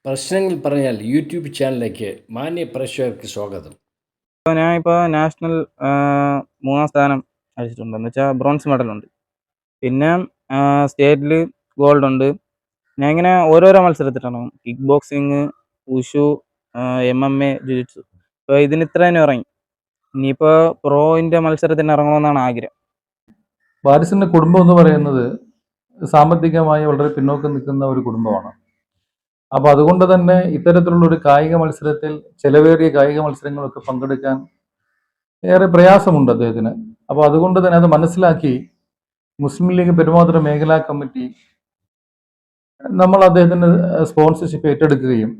പ്രശ്നങ്ങൾ പറഞ്ഞാൽ യൂട്യൂബ് ചാനലിലേക്ക് മാന്യ പ്രേക്ഷകർക്ക് സ്വാഗതം. ഞാനിപ്പോൾ നാഷണൽ മൂന്നാം സ്ഥാനം അടിച്ചിട്ടുണ്ട്. എന്ന് വെച്ചാൽ ബ്രോൺസ് മെഡലുണ്ട്. പിന്നെ സ്റ്റേറ്റിൽ ഗോൾഡുണ്ട്. ഞാൻ ഇങ്ങനെ ഓരോരോ മത്സരത്തിലാണ് കിക്ക് ബോക്സിങ്, വുഷു, MMA, ജുജിത്സു. ഇപ്പോൾ ഇതിന് ഇത്രയും ഇറങ്ങി. ഇനിയിപ്പോൾ പ്രോയിൻ്റെ മത്സരത്തിന് ഇറങ്ങണമെന്നാണ് ആഗ്രഹം. വാരിസിന്റെ കുടുംബം എന്ന് പറയുന്നത് സാമ്പത്തികമായി വളരെ പിന്നോക്കം നിൽക്കുന്ന ഒരു കുടുംബമാണ്. അപ്പോൾ അതുകൊണ്ട് തന്നെ ഇത്തരത്തിലുള്ള ഒരു കായിക മത്സരത്തിൽ ചെലവേറിയ കായിക മത്സരങ്ങളൊക്കെ പങ്കെടുക്കാൻ ഏറെ പ്രയാസമുണ്ട് അദ്ദേഹത്തിന്. അപ്പോൾ അതുകൊണ്ട് തന്നെ അത് മനസ്സിലാക്കി മുസ്ലിം ലീഗ് പെരുമാതുറ മേഖലാ കമ്മിറ്റി നമ്മൾ അദ്ദേഹത്തിന് സ്പോൺസർഷിപ്പ് ഏറ്റെടുക്കുകയും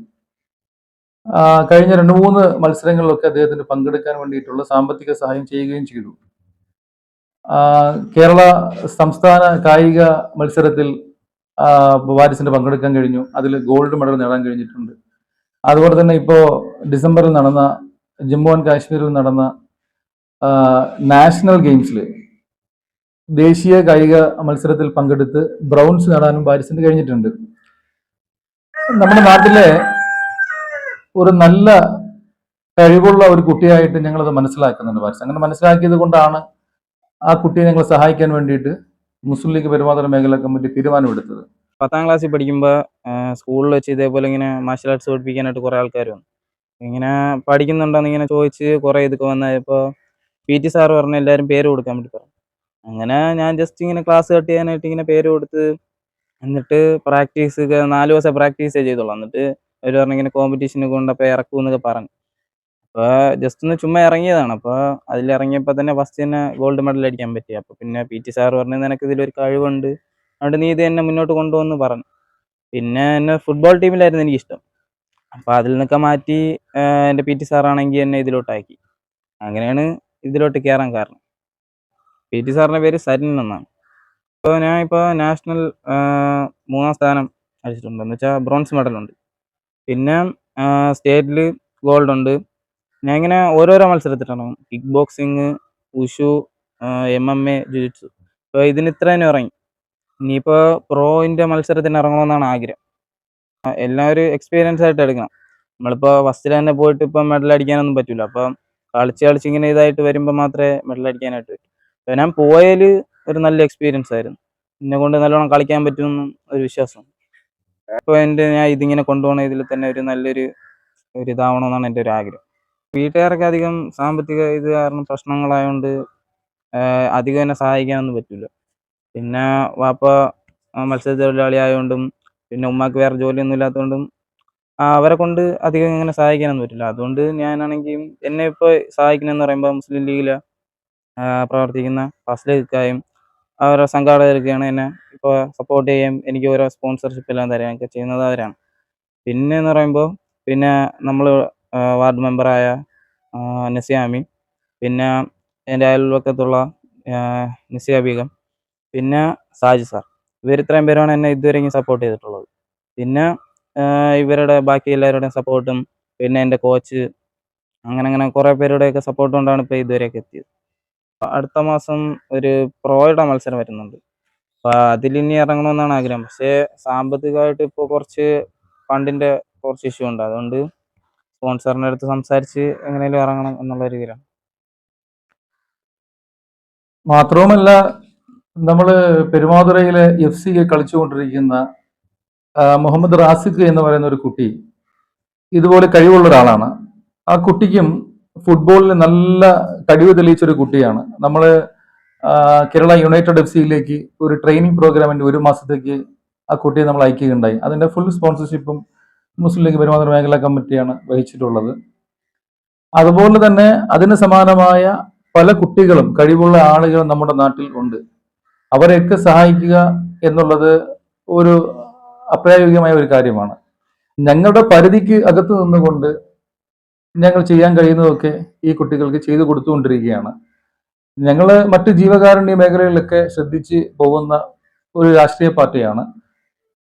കഴിഞ്ഞ 2-3 മത്സരങ്ങളിലൊക്കെ അദ്ദേഹത്തിന് പങ്കെടുക്കാൻ വേണ്ടിയിട്ടുള്ള സാമ്പത്തിക സഹായം ചെയ്യുകയും ചെയ്തു. കേരള സംസ്ഥാന കായിക മത്സരത്തിൽ വാരിസിന് പങ്കെടുക്കാൻ കഴിഞ്ഞു. അതിൽ ഗോൾഡ് മെഡൽ നേടാൻ കഴിഞ്ഞിട്ടുണ്ട്. അതുപോലെ തന്നെ ഇപ്പോൾ ഡിസംബറിൽ നടന്ന ജമ്മു ആൻഡ് കാശ്മീരിൽ നടന്ന നാഷണൽ ഗെയിംസിൽ ദേശീയ കായിക മത്സരത്തിൽ പങ്കെടുത്ത് ബ്രൗൺസ് നേടാനും വാരിസിന് കഴിഞ്ഞിട്ടുണ്ട്. നമ്മുടെ നാട്ടിലെ ഒരു നല്ല കഴിവുള്ള ഒരു കുട്ടിയായിട്ട് ഞങ്ങളത് മനസ്സിലാക്കുന്നുണ്ട്. വാരിസ് അങ്ങനെ മനസ്സിലാക്കിയത് കൊണ്ടാണ് ആ കുട്ടിയെ ഞങ്ങൾ സഹായിക്കാൻ വേണ്ടിയിട്ട് മുസ്ലിം ലീഗ് പെരുമാതുറ മേഖലാ കമ്മിറ്റി തീരുമാനമെടുത്തത്. 10ാം ക്ലാസ്സിൽ പഠിക്കുമ്പോൾ സ്കൂളിൽ വെച്ച് ഇതേപോലെ ഇങ്ങനെ മാർഷൽ ആർട്സ് പഠിപ്പിക്കാനായിട്ട് കുറേ ആൾക്കാർ വന്നു. ഇങ്ങനെ പഠിക്കുന്നുണ്ടോയെന്ന് ഇങ്ങനെ ചോദിച്ച് കുറേ ഇതൊക്കെ വന്നപ്പോൾ PT സാറ് പറഞ്ഞ് എല്ലാവരും പേര് കൊടുക്കാൻ വേണ്ടി പറഞ്ഞു. അങ്ങനെ ഞാൻ ജസ്റ്റ് ഇങ്ങനെ ക്ലാസ് കട്ട് ചെയ്യാനായിട്ട് ഇങ്ങനെ പേര് കൊടുത്ത്, എന്നിട്ട് പ്രാക്ടീസ് 4 ദിവസം പ്രാക്ടീസേ ചെയ്തോളൂ. എന്നിട്ട് അവർ പറഞ്ഞു ഇങ്ങനെ കോമ്പറ്റീഷന് കൊണ്ടപ്പോൾ ഇറക്കുമെന്നൊക്കെ പറഞ്ഞു. അപ്പോൾ ജസ്റ്റ് ഒന്ന് ചുമ്മാ ഇറങ്ങിയതാണ്. അപ്പോൾ അതിലിറങ്ങിയപ്പോൾ തന്നെ ഫസ്റ്റ് തന്നെ ഗോൾഡ് മെഡൽ അടിക്കാൻ പറ്റി. അപ്പോൾ പിന്നെ PT സാറ് പറഞ്ഞു നിനക്ക് ഇതിലൊരു കഴിവുണ്ട്, അതുകൊണ്ട് നീ ഇത് തന്നെ മുന്നോട്ട് കൊണ്ടുപോകുമെന്ന് പറഞ്ഞു. പിന്നെ എന്നെ ഫുട്ബോൾ ടീമിലായിരുന്നു എനിക്കിഷ്ടം. അപ്പോൾ അതിൽ നിന്നൊക്കെ മാറ്റി എൻ്റെ PT സാറാണെങ്കിൽ എന്നെ ഇതിലോട്ടാക്കി. അങ്ങനെയാണ് ഇതിലോട്ട് കയറാൻ കാരണം. PT സാറിൻ്റെ പേര് സരിൻ എന്നാണ്. ഇപ്പോൾ ഞാനിപ്പോൾ നാഷണൽ 3ാം സ്ഥാനം അടിച്ചിട്ടുണ്ട്. എന്ന് വെച്ചാൽ ബ്രോൺസ് മെഡലുണ്ട്. പിന്നെ സ്റ്റേറ്റിൽ ഗോൾഡുണ്ട്. ഞാൻ ഇങ്ങനെ ഓരോരോ മത്സരത്തിലാണ് കിക്ക് ബോക്സിങ്, വുഷു, MMA, ജുജിത്സു. ഇപ്പോൾ ഇതിന് ഇത്രയും ഇറങ്ങി. ഇനിയിപ്പോൾ പ്രോയിൻ്റെ മത്സരത്തിന് ഇറങ്ങണമെന്നാണ് ആഗ്രഹം. എല്ലാം ഒരു എക്സ്പീരിയൻസ് ആയിട്ട് എടുക്കണം. നമ്മളിപ്പോൾ ഫസ്റ്റിൽ തന്നെ പോയിട്ട് ഇപ്പം മെഡൽ അടിക്കാനൊന്നും പറ്റില്ല. അപ്പം കളിച്ച് ഇങ്ങനെ ഇതായിട്ട് വരുമ്പോൾ മാത്രമേ മെഡൽ അടിക്കാനായിട്ട് പറ്റൂ. അപ്പോൾ ഞാൻ പോയതിൽ ഒരു നല്ല എക്സ്പീരിയൻസ് ആയിരുന്നു. എന്നെ കൊണ്ട് നല്ലോണം കളിക്കാൻ പറ്റുമെന്നും ഒരു വിശ്വാസം. അപ്പോൾ ഞാൻ ഇതിങ്ങനെ കൊണ്ടുപോകണ ഇതിൽ തന്നെ ഒരു നല്ലൊരു ഇതാവണമെന്നാണ് എൻ്റെ ഒരു ആഗ്രഹം. വീട്ടുകാർക്ക് അധികം സാമ്പത്തിക ഇത് കാരണം പ്രശ്നങ്ങളായതുകൊണ്ട് അധികം എന്നെ സഹായിക്കാനൊന്നും പറ്റില്ല. പിന്നെ വാപ്പ മത്സ്യത്തൊഴിലാളി ആയതുകൊണ്ടും പിന്നെ ഉമ്മാക്ക് വേറെ ജോലിയൊന്നും ഇല്ലാത്തതുകൊണ്ടും അവരെ കൊണ്ട് അധികം ഇങ്ങനെ സഹായിക്കാനൊന്നും പറ്റില്ല. അതുകൊണ്ട് ഞാനാണെങ്കിൽ എന്നെ ഇപ്പോൾ സഹായിക്കുന്നതെന്ന് പറയുമ്പോൾ മുസ്ലിം ലീഗിൽ പ്രവർത്തിക്കുന്ന ഫസ്ലിക്കായും അവരുടെ സംഘാടകരൊക്കെയാണ് എന്നെ ഇപ്പോൾ സപ്പോർട്ട് ചെയ്യുകയും എനിക്ക് ഓരോ സ്പോൺസർഷിപ്പ് എല്ലാം തരികയൊക്കെ ചെയ്യുന്നത് അവരാണ്. പിന്നെയെന്ന് പറയുമ്പോൾ പിന്നെ നമ്മൾ വാർഡ് മെമ്പറായ നസിയാമി, പിന്നെ എൻ്റെ അയൽവക്കത്തുള്ള നിസിയ ബീഗം, പിന്നെ സാജി സാർ, ഇവർ ഇത്രയും പേരാണ് എന്നെ ഇതുവരെയും സപ്പോർട്ട് ചെയ്തിട്ടുള്ളത്. പിന്നെ ഇവരുടെ ബാക്കി എല്ലാവരുടെയും സപ്പോർട്ടും പിന്നെ എൻ്റെ കോച്ച് അങ്ങനെ കുറേ പേരുടെയൊക്കെ സപ്പോർട്ട് കൊണ്ടാണ് ഇപ്പോൾ ഇതുവരെയൊക്കെ എത്തിയത്. അടുത്ത മാസം ഒരു പ്രോയുടെ മത്സരം വരുന്നുണ്ട്. അപ്പോൾ അതിലിനി ഇറങ്ങണമെന്നാണ് ആഗ്രഹം. പക്ഷേ സാമ്പത്തികമായിട്ട് ഇപ്പോൾ കുറച്ച് ഫണ്ടിൻ്റെ കുറച്ച് ഇഷ്യൂ ഉണ്ട്. അതുകൊണ്ട് സ്പോൺസറിൻ്റെ അടുത്ത് സംസാരിച്ച് എങ്ങനെയും ഇറങ്ങണം എന്നുള്ള രീതിയിലാണ്. മാത്രവുമല്ല, നമ്മൾ പെരുമാതുറയിലെ FC കളിച്ചുകൊണ്ടിരിക്കുന്ന മുഹമ്മദ് റാസിഖ് എന്ന് പറയുന്ന ഒരു കുട്ടി ഇതുപോലെ കഴിവുള്ള ഒരാളാണ്. ആ കുട്ടിക്കും ഫുട്ബോളിൽ നല്ല കഴിവ് തെളിയിച്ചൊരു കുട്ടിയാണ്. നമ്മൾ കേരള യുണൈറ്റഡ് FC ഒരു ട്രെയിനിങ് പ്രോഗ്രാമിൻ്റെ 1 മാസത്തേക്ക് ആ കുട്ടിയെ നമ്മൾ അയക്കുകയുണ്ടായി. അതിൻ്റെ ഫുൾ സ്പോൺസർഷിപ്പും മുസ്ലിം ലീഗ് പെരുമാതുറ മേഖലാ കമ്മിറ്റിയാണ് വഹിച്ചിട്ടുള്ളത്. അതുപോലെ തന്നെ അതിന് സമാനമായ പല കുട്ടികളും കഴിവുള്ള ആളുകളും നമ്മുടെ നാട്ടിൽ ഉണ്ട്. അവരെയൊക്കെ സഹായിക്കുക എന്നുള്ളത് ഒരു അപ്രായോഗികമായ ഒരു കാര്യമാണ്. ഞങ്ങളുടെ പരിധിക്ക് അകത്ത് നിന്നുകൊണ്ട് ഞങ്ങൾ ചെയ്യാൻ കഴിയുന്നതൊക്കെ ഈ കുട്ടികൾക്ക് ചെയ്തു കൊടുത്തുകൊണ്ടിരിക്കുകയാണ്. ഞങ്ങൾ മറ്റ് ജീവകാരുണ്യ മേഖലകളിലൊക്കെ ശ്രദ്ധിച്ച് പോകുന്ന ഒരു രാഷ്ട്രീയ പാർട്ടിയാണ്.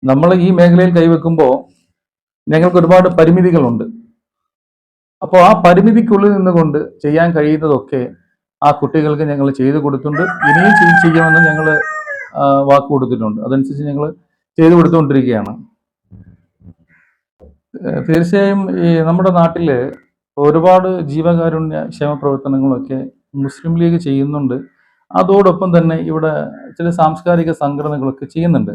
നമ്മൾ ഈ മേഖലയിൽ കൈവെക്കുമ്പോൾ ഞങ്ങൾക്ക് ഒരുപാട് പരിമിതികളുണ്ട്. അപ്പോൾ ആ പരിമിതിക്കുള്ളിൽ നിന്നുകൊണ്ട് ചെയ്യാൻ കഴിയുന്നതൊക്കെ ആ കുട്ടികൾക്ക് ഞങ്ങൾ ചെയ്തു കൊടുത്തിട്ടുണ്ട്. ഇനിയും ചെയ്യുമെന്ന് ഞങ്ങൾ വാക്ക് കൊടുത്തിട്ടുണ്ട്. അതനുസരിച്ച് ഞങ്ങൾ ചെയ്തു കൊടുത്തുകൊണ്ടിരിക്കുകയാണ്. തീർച്ചയായും ഈ നമ്മുടെ നാട്ടില് ഒരുപാട് ജീവകാരുണ്യ ക്ഷേമ പ്രവർത്തനങ്ങളൊക്കെ മുസ്ലിം ലീഗ് ചെയ്യുന്നുണ്ട്. അതോടൊപ്പം തന്നെ ഇവിടെ ചില സാംസ്കാരിക സംഘടനകളൊക്കെ ചെയ്യുന്നുണ്ട്.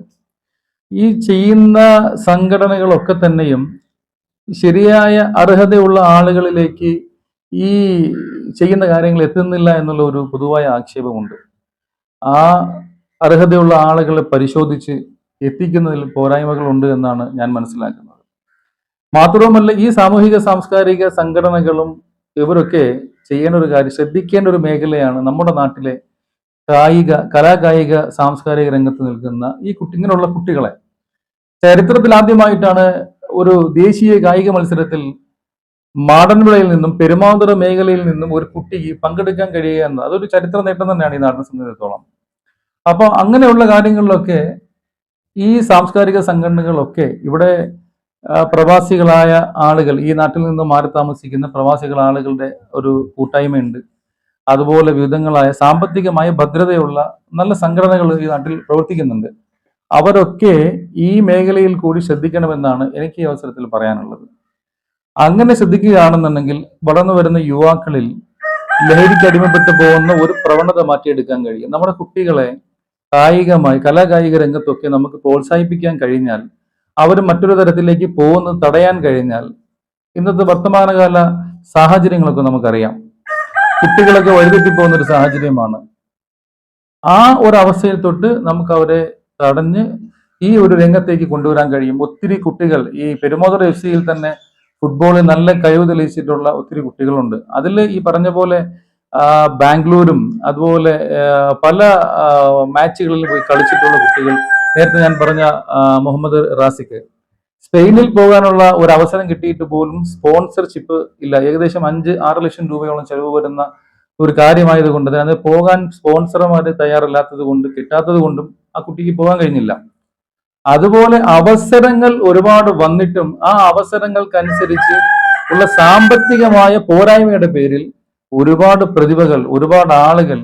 ഈ ചെയ്യുന്ന സംഘടനകളൊക്കെ തന്നെയും ശരിയായ അർഹതയുള്ള ആളുകളിലേക്ക് ഈ ചെയ്യുന്ന കാര്യങ്ങൾ എത്തുന്നില്ല എന്നുള്ള ഒരു പൊതുവായ ആക്ഷേപമുണ്ട്. ആ അർഹതയുള്ള ആളുകളെ പരിശോധിച്ച് എത്തിക്കുന്നതിൽ പോരായ്മകളുണ്ട് എന്നാണ് ഞാൻ മനസ്സിലാക്കുന്നത്. മാത്രവുമല്ല, ഈ സാമൂഹിക സാംസ്കാരിക സംഘടനകളും ഇവരൊക്കെ ചെയ്യേണ്ട ഒരു കാര്യം, ശ്രദ്ധിക്കേണ്ട ഒരു മേഖലയാണ് നമ്മുടെ നാട്ടിലെ കലാകായിക സാംസ്കാരിക രംഗത്ത് നിൽക്കുന്ന ഇങ്ങനെയുള്ള കുട്ടികളെ. ചരിത്രത്തിൽ ആദ്യമായിട്ടാണ് ഒരു ദേശീയ കായിക മത്സരത്തിൽ മാടൻവിളയിൽ നിന്നും പെരുമാതുറ മേഖലയിൽ നിന്നും ഒരു കുട്ടിക്ക് പങ്കെടുക്കാൻ കഴിയുക എന്നത് അതൊരു ചരിത്ര നേട്ടം തന്നെയാണ് ഈ നാടിനെ സംബന്ധിച്ചിടത്തോളം. അപ്പൊ അങ്ങനെയുള്ള കാര്യങ്ങളിലൊക്കെ ഈ സാംസ്കാരിക സംഘടനകളൊക്കെ ഇവിടെ പ്രവാസികളായ ആളുകൾ, ഈ നാട്ടിൽ നിന്ന് മാറി താമസിക്കുന്ന പ്രവാസികൾ ആളുകളുടെ ഒരു കൂട്ടായ്മയുണ്ട്. അതുപോലെ വിവിധങ്ങളായ സാമ്പത്തികമായ ഭദ്രതയുള്ള നല്ല സംഘടനകൾ ഈ നാട്ടിൽ പ്രവർത്തിക്കുന്നുണ്ട്. അവരൊക്കെ ഈ മേഖലയിൽ കൂടി ശ്രദ്ധിക്കണമെന്നാണ് എനിക്ക് ഈ അവസരത്തിൽ പറയാനുള്ളത്. അങ്ങനെ ശ്രദ്ധിക്കുകയാണെന്നുണ്ടെങ്കിൽ വളർന്നു വരുന്ന യുവാക്കളിൽ ലഹരിക്ക് അടിമപ്പെട്ടു പോകുന്ന ഒരു പ്രവണത മാറ്റിയെടുക്കാൻ കഴിയും. നമ്മുടെ കുട്ടികളെ കായികമായി കലാകായിക രംഗത്തൊക്കെ നമുക്ക് പ്രോത്സാഹിപ്പിക്കാൻ കഴിഞ്ഞാൽ, അവർ മറ്റൊരു തരത്തിലേക്ക് പോകുന്നത് തടയാൻ കഴിഞ്ഞാൽ, ഇന്നത്തെ വർത്തമാനകാല സാഹചര്യങ്ങളൊക്കെ നമുക്കറിയാം. കുട്ടികളൊക്കെ വഴിതെറ്റിപ്പോകുന്ന ഒരു സാഹചര്യമാണ്. ആ ഒരു അവസ്ഥയിൽ തൊട്ട് നമുക്ക് അവരെ തടഞ്ഞ് ഈ ഒരു രംഗത്തേക്ക് കൊണ്ടുവരാൻ കഴിയും. ഒത്തിരി കുട്ടികൾ ഈ പെരുമാതുറ FC-യിൽ തന്നെ ഫുട്ബോളിൽ നല്ല കഴിവ് തെളിയിച്ചിട്ടുള്ള ഒത്തിരി കുട്ടികളുണ്ട്. അതിൽ ഈ പറഞ്ഞ പോലെ ബാംഗ്ലൂരും അതുപോലെ പല മാച്ചുകളിൽ പോയി കളിച്ചിട്ടുള്ള കുട്ടികൾ, നേരത്തെ ഞാൻ പറഞ്ഞ മുഹമ്മദ് റാസിക്ക് സ്പെയിനിൽ പോകാനുള്ള ഒരു അവസരം കിട്ടിയിട്ട് പോലും സ്പോൺസർഷിപ്പ് ഇല്ല. ഏകദേശം 5-6 ലക്ഷം രൂപയോളം ചെലവ് വരുന്ന ഒരു കാര്യമായത് കൊണ്ട് തന്നെ അത് പോകാൻ സ്പോൺസർമാര് തയ്യാറല്ലാത്തത് കൊണ്ട്, കിട്ടാത്തത് കൊണ്ടും ആ കുട്ടിക്ക് പോകാൻ കഴിഞ്ഞില്ല. അതുപോലെ അവസരങ്ങൾ ഒരുപാട് വന്നിട്ടും ആ അവസരങ്ങൾക്കനുസരിച്ച് ഉള്ള സാമ്പത്തികമായ പോരായ്മയുടെ പേരിൽ ഒരുപാട് പ്രതിഭകൾ, ഒരുപാട് ആളുകൾ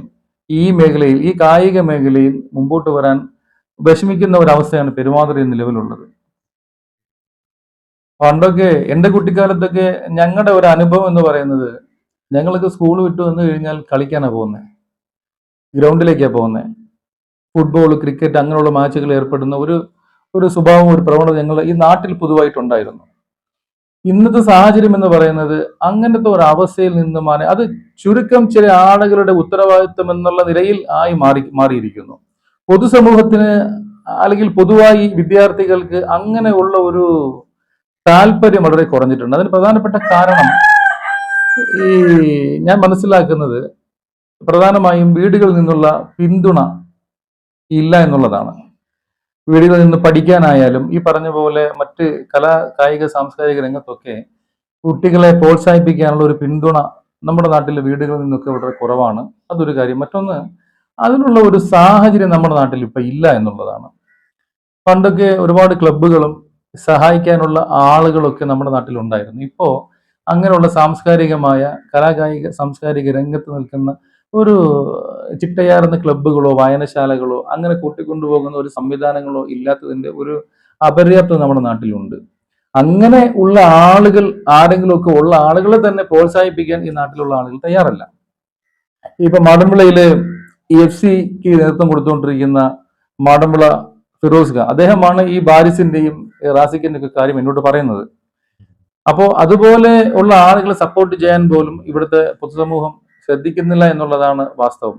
ഈ മേഖലയിൽ, ഈ കായിക മേഖലയിൽ മുമ്പോട്ട് വരാൻ വിഷമിക്കുന്ന ഒരവസ്ഥയാണ് പെരുമാതുറയിൽ നിലവിലുള്ളത്. പണ്ടൊക്കെ എൻ്റെ കുട്ടിക്കാലത്തൊക്കെ ഞങ്ങളുടെ ഒരു അനുഭവം എന്ന് പറയുന്നത്, ഞങ്ങൾക്ക് സ്കൂൾ വിട്ടു വന്നു കഴിഞ്ഞാൽ കളിക്കാനാണ് പോകുന്നത്, ഗ്രൗണ്ടിലേക്കാണ് പോകുന്നത്. ഫുട്ബോൾ, ക്രിക്കറ്റ് അങ്ങനെയുള്ള മാച്ചുകൾ ഏർപ്പെടുന്ന ഒരു സ്വഭാവം, ഒരു പ്രവണത ഞങ്ങൾ ഈ നാട്ടിൽ പൊതുവായിട്ടുണ്ടായിരുന്നു. ഇന്നത്തെ സാഹചര്യം എന്ന് പറയുന്നത് അങ്ങനത്തെ ഒരു അവസ്ഥയിൽ നിന്ന് അത് ചുരുക്കം ചില ആളുകളുടെ ഉത്തരവാദിത്വം എന്നുള്ള നിലയിൽ മാറിയിരിക്കുന്നു. പൊതുസമൂഹത്തിന് അല്ലെങ്കിൽ പൊതുവായി വിദ്യാർത്ഥികൾക്ക് അങ്ങനെയുള്ള ഒരു താല്പര്യം വളരെ കുറഞ്ഞിട്ടുണ്ട്. അതിന് പ്രധാനപ്പെട്ട കാരണം ഈ ഞാൻ മനസ്സിലാക്കുന്നത് പ്രധാനമായും വീടുകളിൽ നിന്നുള്ള പിന്തുണ ഇല്ല എന്നുള്ളതാണ്. വീടുകളിൽ നിന്ന് പഠിക്കാനായാലും ഈ പറഞ്ഞ പോലെ മറ്റ് കായിക സാംസ്കാരിക രംഗത്തൊക്കെ കുട്ടികളെ പ്രോത്സാഹിപ്പിക്കാനുള്ള ഒരു പിന്തുണ നമ്മുടെ നാട്ടിലെ വീടുകളിൽ നിന്നൊക്കെ വളരെ കുറവാണ്. അതൊരു കാര്യം. മറ്റൊന്ന്, അതിനുള്ള ഒരു സാഹചര്യം നമ്മുടെ നാട്ടിൽ ഇപ്പൊ ഇല്ല എന്നുള്ളതാണ്. പണ്ടൊക്കെ ഒരുപാട് ക്ലബ്ബുകളും സഹായിക്കാനുള്ള ആളുകളൊക്കെ നമ്മുടെ നാട്ടിൽ ഉണ്ടായിരുന്നു. ഇപ്പോ അങ്ങനെയുള്ള സാംസ്കാരികമായ കലാകായിക സാംസ്കാരിക രംഗത്ത് നിൽക്കുന്ന ഒരു ചിട്ടയാർന്ന ക്ലബ്ബുകളോ വായനശാലകളോ അങ്ങനെ കൂട്ടിക്കൊണ്ടുപോകുന്ന ഒരു സംവിധാനങ്ങളോ ഇല്ലാത്തതിന്റെ ഒരു അപര്യാപ്തത നമ്മുടെ നാട്ടിലുണ്ട്. അങ്ങനെ ഉള്ള ആളുകൾ, ആരെങ്കിലുമൊക്കെ ഉള്ള ആളുകളെ തന്നെ പ്രോത്സാഹിപ്പിക്കാൻ ഈ നാട്ടിലുള്ള ആളുകൾ തയ്യാറല്ല. ഇപ്പൊ മാടൻവിളയില് FC-ക്ക് നേതൃത്വം കൊടുത്തുകൊണ്ടിരിക്കുന്ന മാടൻവിള ഫിറോസ് ഖാൻ, അദ്ദേഹമാണ് ഈ ബാരിസിന്റെയും റാസിക്കിന്റെ ഒക്കെ കാര്യം എന്നോട് പറയുന്നത്. അപ്പോൾ അതുപോലെ ഉള്ള ആളുകളെ സപ്പോർട്ട് ചെയ്യാൻ പോലും ഇവിടുത്തെ പൊതുസമൂഹം ശ്രദ്ധിക്കുന്നില്ല എന്നുള്ളതാണ് വാസ്തവം.